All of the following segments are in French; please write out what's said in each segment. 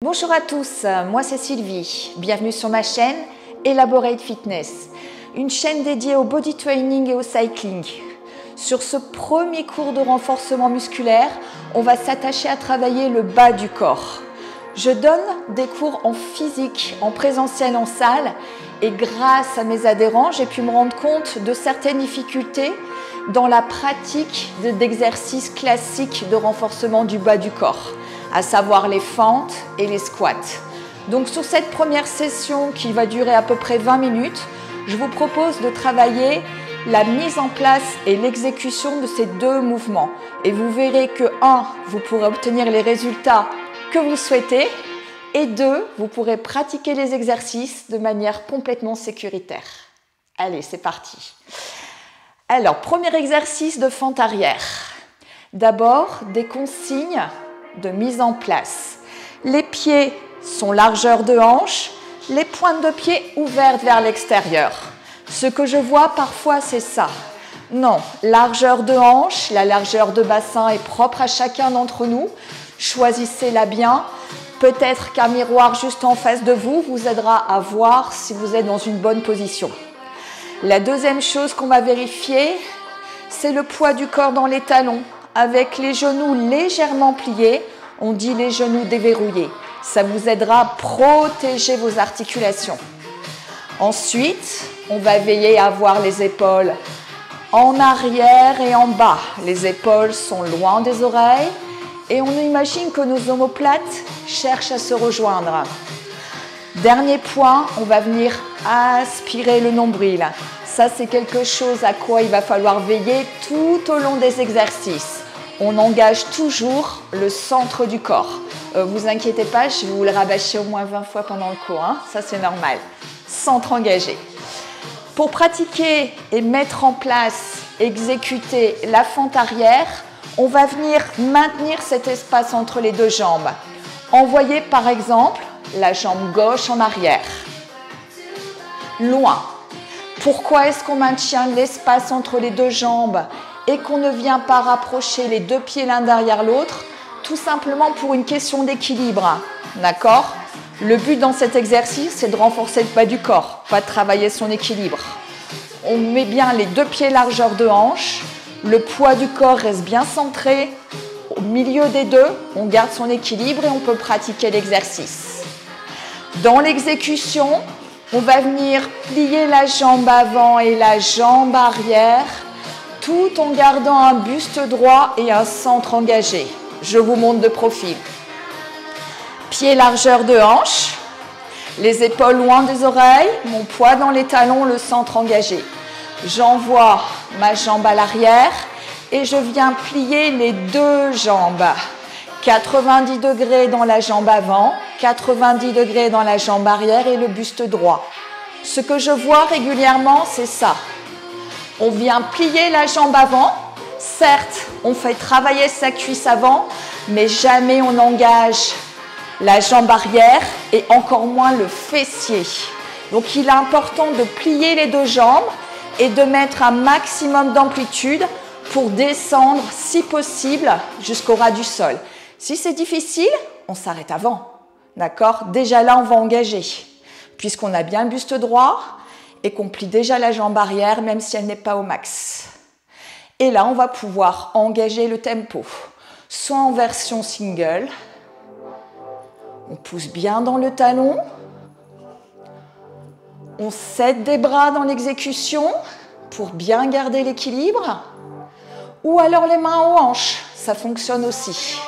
Bonjour à tous, moi c'est Sylvie. Bienvenue sur ma chaîne Elaborate Fitness, une chaîne dédiée au body training et au cycling. Sur ce premier cours de renforcement musculaire, on va s'attacher à travailler le bas du corps. Je donne des cours en physique, en présentiel en salle, et grâce à mes adhérents, j'ai pu me rendre compte de certaines difficultés dans la pratique d'exercices classiques de renforcement du bas du corps, à savoir les fentes et les squats. Donc sur cette première session qui va durer à peu près 20 minutes, je vous propose de travailler la mise en place et l'exécution de ces deux mouvements. Et vous verrez que 1, vous pourrez obtenir les résultats que vous souhaitez, et 2, vous pourrez pratiquer les exercices de manière complètement sécuritaire. Allez, c'est parti. Alors, premier exercice de fente arrière. D'abord, des consignes de mise en place. Les pieds sont largeur de hanche, les pointes de pied ouvertes vers l'extérieur. Ce que je vois parfois, c'est ça. Non, largeur de hanche, la largeur de bassin est propre à chacun d'entre nous. Choisissez-la bien. Peut-être qu'un miroir juste en face de vous vous aidera à voir si vous êtes dans une bonne position. La deuxième chose qu'on va vérifier, c'est le poids du corps dans les talons. Avec les genoux légèrement pliés, on dit les genoux déverrouillés. Ça vous aidera à protéger vos articulations. Ensuite, on va veiller à avoir les épaules en arrière et en bas. Les épaules sont loin des oreilles et on imagine que nos omoplates cherchent à se rejoindre. Dernier point, on va venir aspirer le nombril. Ça, c'est quelque chose à quoi il va falloir veiller tout au long des exercices. On engage toujours le centre du corps. Vous inquiétez pas, je vais vous le rabâcher au moins 20 fois pendant le cours. Ça, c'est normal. Centre engagé. Pour pratiquer et mettre en place, exécuter la fente arrière, on va venir maintenir cet espace entre les deux jambes. Envoyer par exemple la jambe gauche en arrière. Loin. Pourquoi est-ce qu'on maintient l'espace entre les deux jambes et qu'on ne vient pas rapprocher les deux pieds l'un derrière l'autre? Tout simplement pour une question d'équilibre. D'accord? Le but dans cet exercice, c'est de renforcer le bas du corps, pas de travailler son équilibre. On met bien les deux pieds largeur de hanche. Le poids du corps reste bien centré. Au milieu des deux, on garde son équilibre et on peut pratiquer l'exercice. Dans l'exécution, on va venir plier la jambe avant et la jambe arrière, tout en gardant un buste droit et un centre engagé. Je vous montre de profil. Pied largeur de hanche, les épaules loin des oreilles, mon poids dans les talons, le centre engagé. J'envoie ma jambe à l'arrière et je viens plier les deux jambes. 90 degrés dans la jambe avant, 90 degrés dans la jambe arrière et le buste droit. Ce que je vois régulièrement, c'est ça. On vient plier la jambe avant. Certes, on fait travailler sa cuisse avant, mais jamais on engage la jambe arrière et encore moins le fessier. Donc, il est important de plier les deux jambes et de mettre un maximum d'amplitude pour descendre, si possible, jusqu'au ras du sol. Si c'est difficile, on s'arrête avant. D'accord? Déjà là, on va engager. Puisqu'on a bien le buste droit et qu'on plie déjà la jambe arrière, même si elle n'est pas au max. Et là, on va pouvoir engager le tempo. Soit en version single. On pousse bien dans le talon. On cède des bras dans l'exécution pour bien garder l'équilibre. Ou alors les mains aux hanches, ça fonctionne aussi.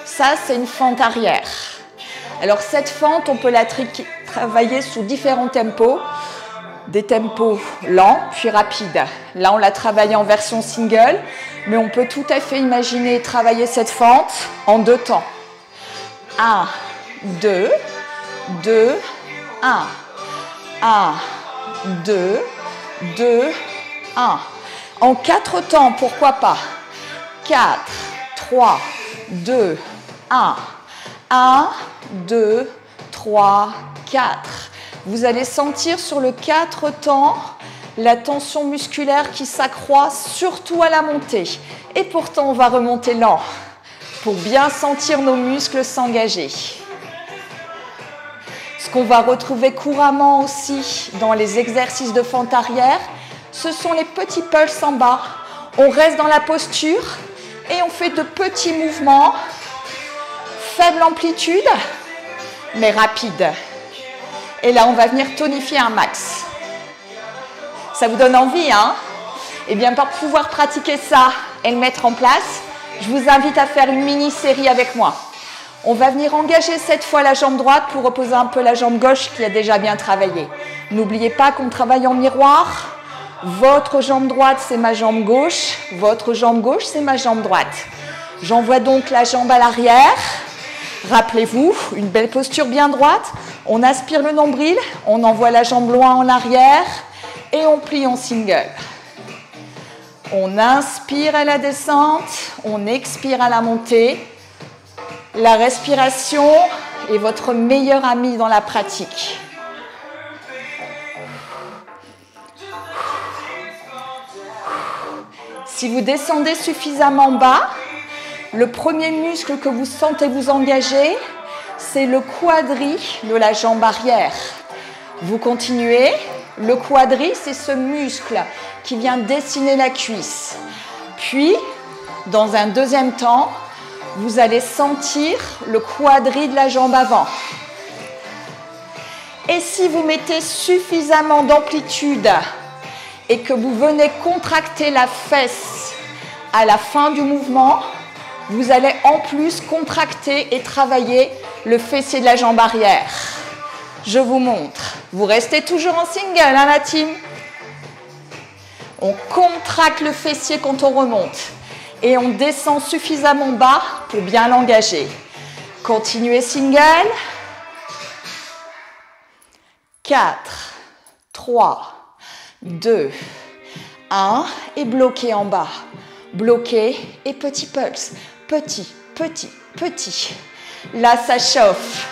Ça, c'est une fente arrière. Alors cette fente, on peut la travailler sous différents tempos. Des tempos lents puis rapides. Là, on l'a travaillé en version single, mais on peut tout à fait imaginer travailler cette fente en 2 temps. 1, 2, 2, 1. 1, 2, 2, 1. En 4 temps, pourquoi pas? 4, 3, 2, 1. 1, 2, 3, 4. Vous allez sentir sur le 4 temps la tension musculaire qui s'accroît, surtout à la montée. Et pourtant, on va remonter lent. pour bien sentir nos muscles s'engager. Ce qu'on va retrouver couramment aussi dans les exercices de fente arrière, ce sont les petits pulses en bas. On reste dans la posture et on fait de petits mouvements, faible amplitude, mais rapide. Et là, on va venir tonifier un max. Ça vous donne envie, hein? Eh bien, pour pouvoir pratiquer ça et le mettre en place, je vous invite à faire une mini-série avec moi. On va venir engager cette fois la jambe droite pour reposer un peu la jambe gauche qui a déjà bien travaillé. N'oubliez pas qu'on travaille en miroir. Votre jambe droite, c'est ma jambe gauche. Votre jambe gauche, c'est ma jambe droite. J'envoie donc la jambe à l'arrière. Rappelez-vous, une belle posture bien droite. On aspire le nombril, on envoie la jambe loin en arrière et on plie en single. On inspire à la descente, on expire à la montée. La respiration est votre meilleur ami dans la pratique. Si vous descendez suffisamment bas, le premier muscle que vous sentez vous engager, c'est le quadri de la jambe arrière. Vous continuez. Le quadri, c'est ce muscle qui vient dessiner la cuisse. Puis, dans un deuxième temps, vous allez sentir le quadri de la jambe avant. Et si vous mettez suffisamment d'amplitude et que vous venez contracter la fesse à la fin du mouvement, vous allez en plus contracter et travailler le fessier de la jambe arrière. Je vous montre. Vous restez toujours en single, hein, la team? On contracte le fessier quand on remonte. Et on descend suffisamment bas pour bien l'engager. Continuez single. 4, 3, 2, 1. Et bloquez en bas. Bloquez et petit pulse. Petit, petit, petit. Là, ça chauffe.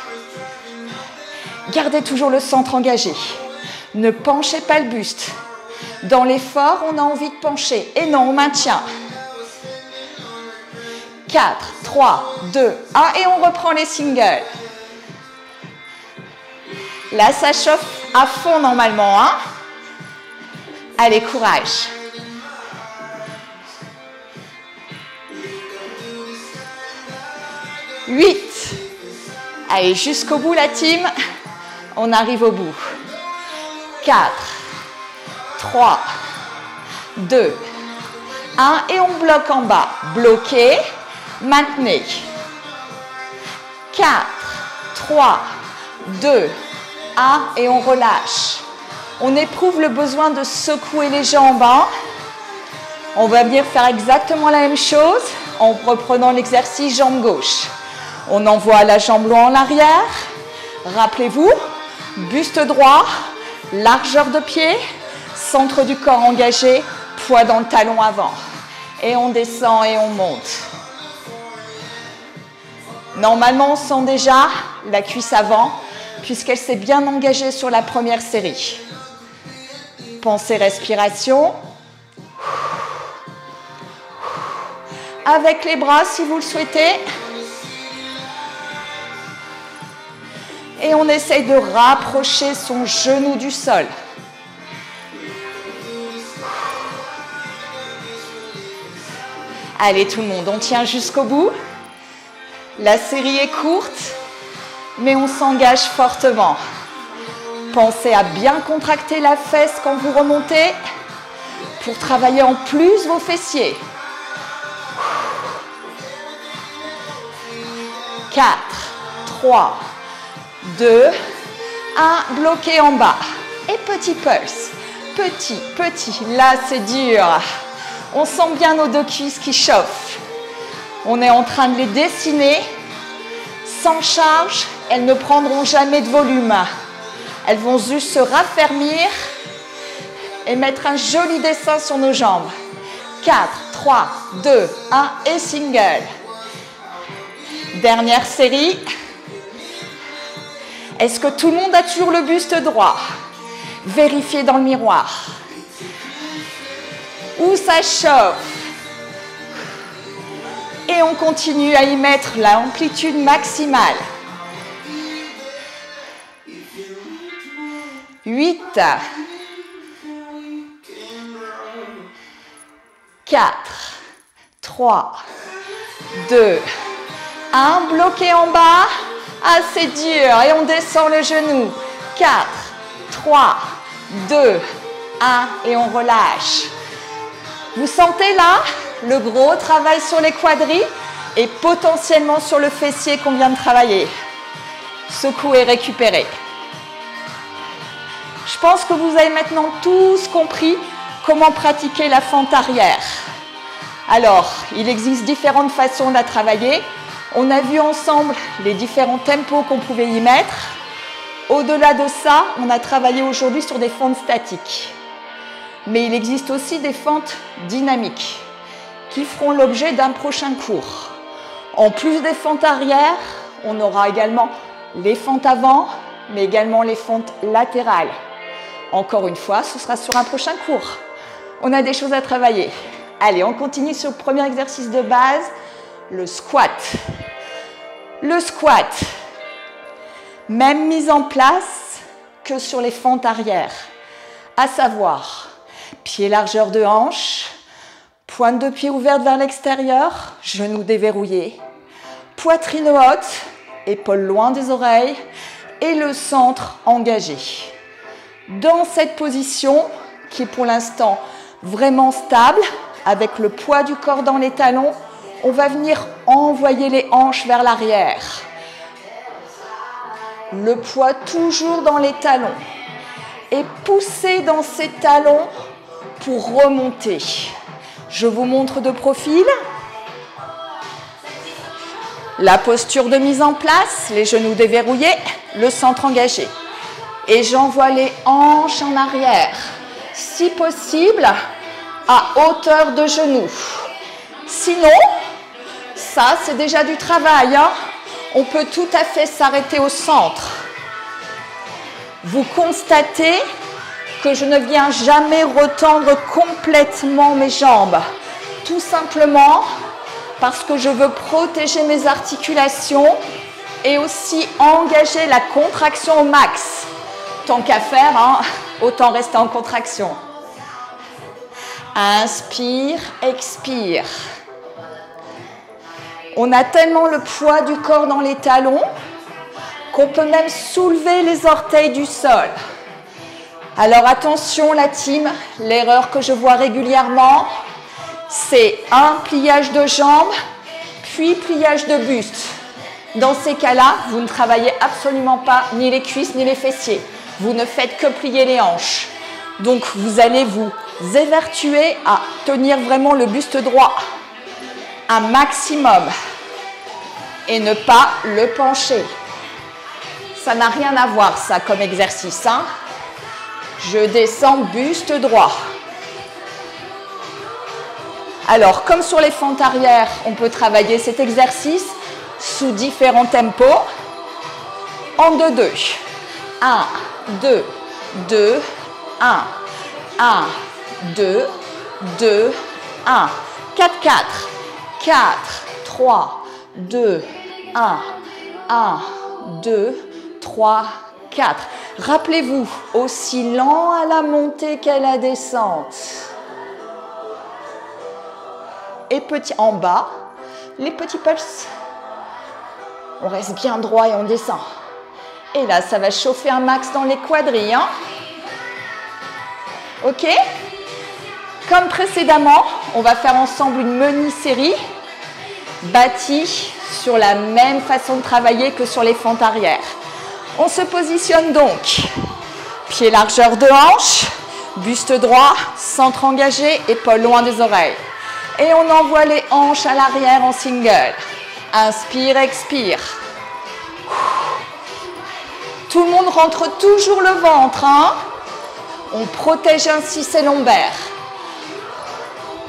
Gardez toujours le centre engagé. Ne penchez pas le buste. Dans l'effort, on a envie de pencher. Et non, on maintient. 4, 3, 2, 1. Et on reprend les singles. Là, ça chauffe à fond normalement, hein? Allez, courage. 8. Allez, jusqu'au bout, la team. On arrive au bout. 4, 3, 2, 1. Et on bloque en bas. Bloquez. Maintenez. 4, 3, 2, 1. Et on relâche. On éprouve le besoin de secouer les jambes. Hein? On va venir faire exactement la même chose en reprenant l'exercice jambe gauche. On envoie la jambe loin en arrière. Rappelez-vous, buste droit, largeur de pied, centre du corps engagé, poids dans le talon avant. Et on descend et on monte. Normalement, on sent déjà la cuisse avant, puisqu'elle s'est bien engagée sur la première série. Pensez respiration. Avec les bras, si vous le souhaitez. Et on essaye de rapprocher son genou du sol. Allez tout le monde, on tient jusqu'au bout. La série est courte, mais on s'engage fortement. Pensez à bien contracter la fesse quand vous remontez pour travailler en plus vos fessiers. 4, 3, 2, 1, bloqué en bas. Et petit pulse. Petit, petit. Là, c'est dur. On sent bien nos deux cuisses qui chauffent. On est en train de les dessiner. Sans charge, elles ne prendront jamais de volume. Elles vont juste se raffermir et mettre un joli dessin sur nos jambes. 4, 3, 2, 1 et single. Dernière série. Est-ce que tout le monde a toujours le buste droit? Vérifiez dans le miroir. Où ça chauffe. Et on continue à y mettre l'amplitude maximale. 8, 4, 3, 2, 1. Bloqué en bas. Assez dur. Et on descend le genou. 4, 3, 2, 1. Et on relâche. Vous sentez là le gros travail sur les quadris et potentiellement sur le fessier qu'on vient de travailler. Secouez, récupérez. Je pense que vous avez maintenant tous compris comment pratiquer la fente arrière. Alors, il existe différentes façons de la travailler. On a vu ensemble les différents tempos qu'on pouvait y mettre. Au-delà de ça, on a travaillé aujourd'hui sur des fentes statiques. Mais il existe aussi des fentes dynamiques qui feront l'objet d'un prochain cours. En plus des fentes arrière, on aura également les fentes avant, mais également les fentes latérales. Encore une fois, ce sera sur un prochain cours. On a des choses à travailler. Allez, on continue sur le premier exercice de base, le squat. Le squat, même mise en place que sur les fentes arrière, à savoir pied largeur de hanche, pointe de pied ouverte vers l'extérieur, genoux déverrouillés, poitrine haute, épaules loin des oreilles et le centre engagé. Dans cette position, qui est pour l'instant vraiment stable, avec le poids du corps dans les talons, on va venir envoyer les hanches vers l'arrière. Le poids toujours dans les talons. Et pousser dans ces talons pour remonter. Je vous montre de profil. La posture de mise en place, les genoux déverrouillés, le centre engagé. Et j'envoie les hanches en arrière. Si possible, à hauteur de genoux. Sinon, ça c'est déjà du travail, hein. On peut tout à fait s'arrêter au centre. Vous constatez que je ne viens jamais retendre complètement mes jambes. Tout simplement parce que je veux protéger mes articulations et aussi engager la contraction au max. Tant qu'à faire, hein, autant rester en contraction. Inspire, expire. On a tellement le poids du corps dans les talons qu'on peut même soulever les orteils du sol. Alors attention la team, l'erreur que je vois régulièrement, c'est un pliage de jambes, puis pliage de buste. Dans ces cas-là, vous ne travaillez absolument pas ni les cuisses ni les fessiers. Vous ne faites que plier les hanches. Donc vous allez vous évertuer à tenir vraiment le buste droit un maximum et ne pas le pencher. Ça n'a rien à voir ça comme exercice, hein. Je descends buste droit. Alors comme sur les fentes arrière, on peut travailler cet exercice sous différents tempos en 2-2. 1, 2, 2, 1, 1, 2, 2, 1, 4, 4, 4, 3, 2, 1, 1, 2, 3, 4. Rappelez-vous, aussi lent à la montée qu'à la descente. Et petit en bas, les petits pulses. On reste bien droit et on descend. Et là, ça va chauffer un max dans les quadrilles, hein. Ok? Comme précédemment, on va faire ensemble une mini-série bâtie sur la même façon de travailler que sur les fentes arrière. On se positionne donc, pied largeur de hanche, buste droit, centre engagé, épaules loin des oreilles. Et on envoie les hanches à l'arrière en single. Inspire, expire. Tout le monde rentre toujours le ventre, hein. On protège ainsi ses lombaires.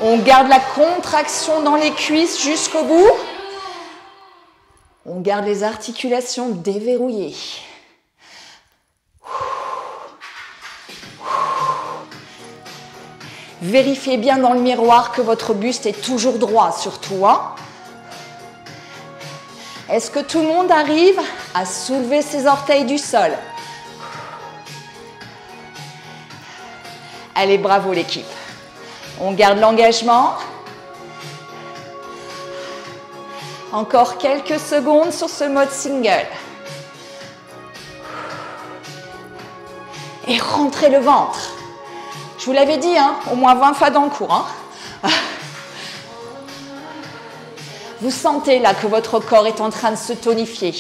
On garde la contraction dans les cuisses jusqu'au bout. On garde les articulations déverrouillées. Vérifiez bien dans le miroir que votre buste est toujours droit, surtout, hein. Est-ce que tout le monde arrive à soulever ses orteils du sol? Allez, bravo l'équipe. On garde l'engagement. Encore quelques secondes sur ce mode single. Et rentrez le ventre. Je vous l'avais dit, hein, au moins 20 fois dans le cours. Hein. Vous sentez là que votre corps est en train de se tonifier.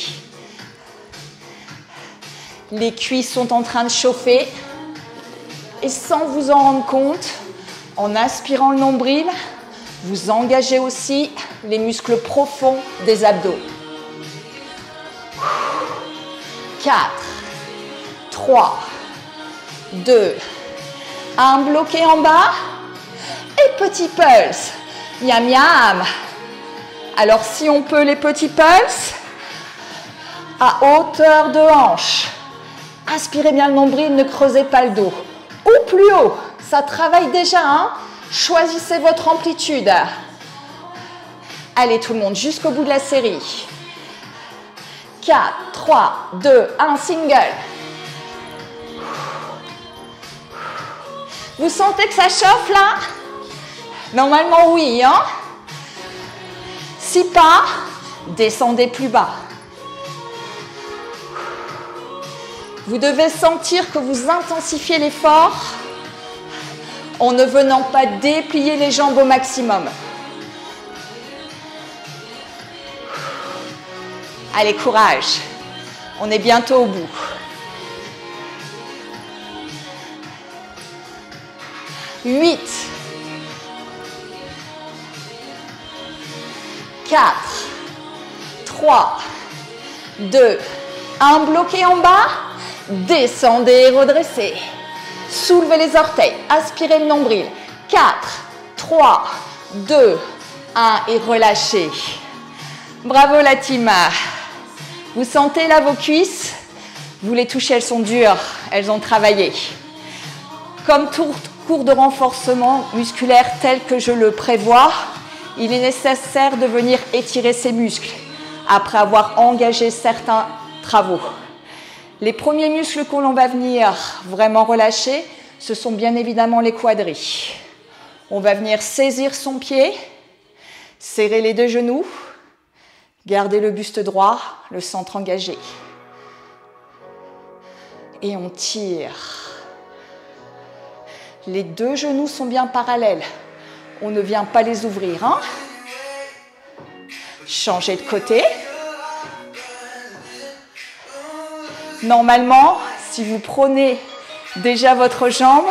Les cuisses sont en train de chauffer. Et sans vous en rendre compte, en aspirant le nombril, vous engagez aussi les muscles profonds des abdos. 4, 3, 2, 1, bloqué en bas. Et petit pulse. Miam miam. Alors si on peut les petits pulses, à hauteur de hanche. Inspirez bien le nombril, ne creusez pas le dos. Ou plus haut, ça travaille déjà, hein? Choisissez votre amplitude. Allez tout le monde, jusqu'au bout de la série. 4, 3, 2, 1, single. Vous sentez que ça chauffe là? Normalement oui, hein? Si pas, descendez plus bas. Vous devez sentir que vous intensifiez l'effort en ne venant pas déplier les jambes au maximum. Allez, courage. On est bientôt au bout. 8, 4, 3, 2, 1, bloqué en bas. Descendez et redressez. Soulevez les orteils, aspirez le nombril. 4, 3, 2, 1 et relâchez. Bravo la team. Vous sentez là vos cuisses? Vous les touchez, elles sont dures, elles ont travaillé. Comme tout cours de renforcement musculaire tel que je le prévois, il est nécessaire de venir étirer ses muscles après avoir engagé certains travaux. Les premiers muscles que l'on va venir vraiment relâcher, ce sont bien évidemment les quadris. On va venir saisir son pied, serrer les deux genoux, garder le buste droit, le centre engagé. Et on tire. Les deux genoux sont bien parallèles. On ne vient pas les ouvrir. Hein? Changez de côté. Normalement, si vous prenez déjà votre jambe,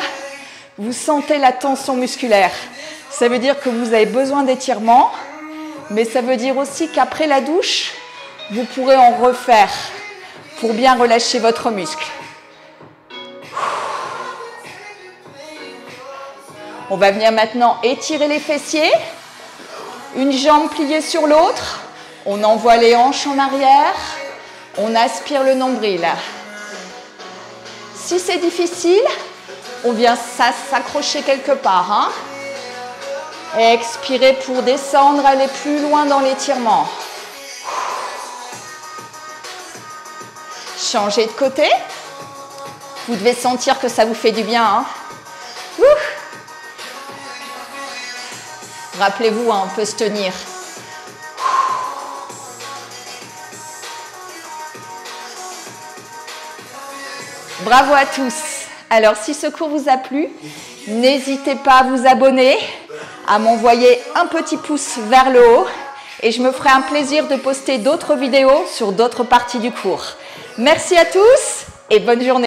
vous sentez la tension musculaire. Ça veut dire que vous avez besoin d'étirement, mais ça veut dire aussi qu'après la douche, vous pourrez en refaire pour bien relâcher votre muscle. On va venir maintenant étirer les fessiers. Une jambe pliée sur l'autre. On envoie les hanches en arrière. On aspire le nombril. Si c'est difficile, on vient s'accrocher quelque part. Hein? Expirez pour descendre, aller plus loin dans l'étirement. Changez de côté. Vous devez sentir que ça vous fait du bien. Hein? Rappelez-vous, hein, on peut se tenir. Bravo à tous. Alors, si ce cours vous a plu, n'hésitez pas à vous abonner, à m'envoyer un petit pouce vers le haut et je me ferai un plaisir de poster d'autres vidéos sur d'autres parties du cours. Merci à tous et bonne journée.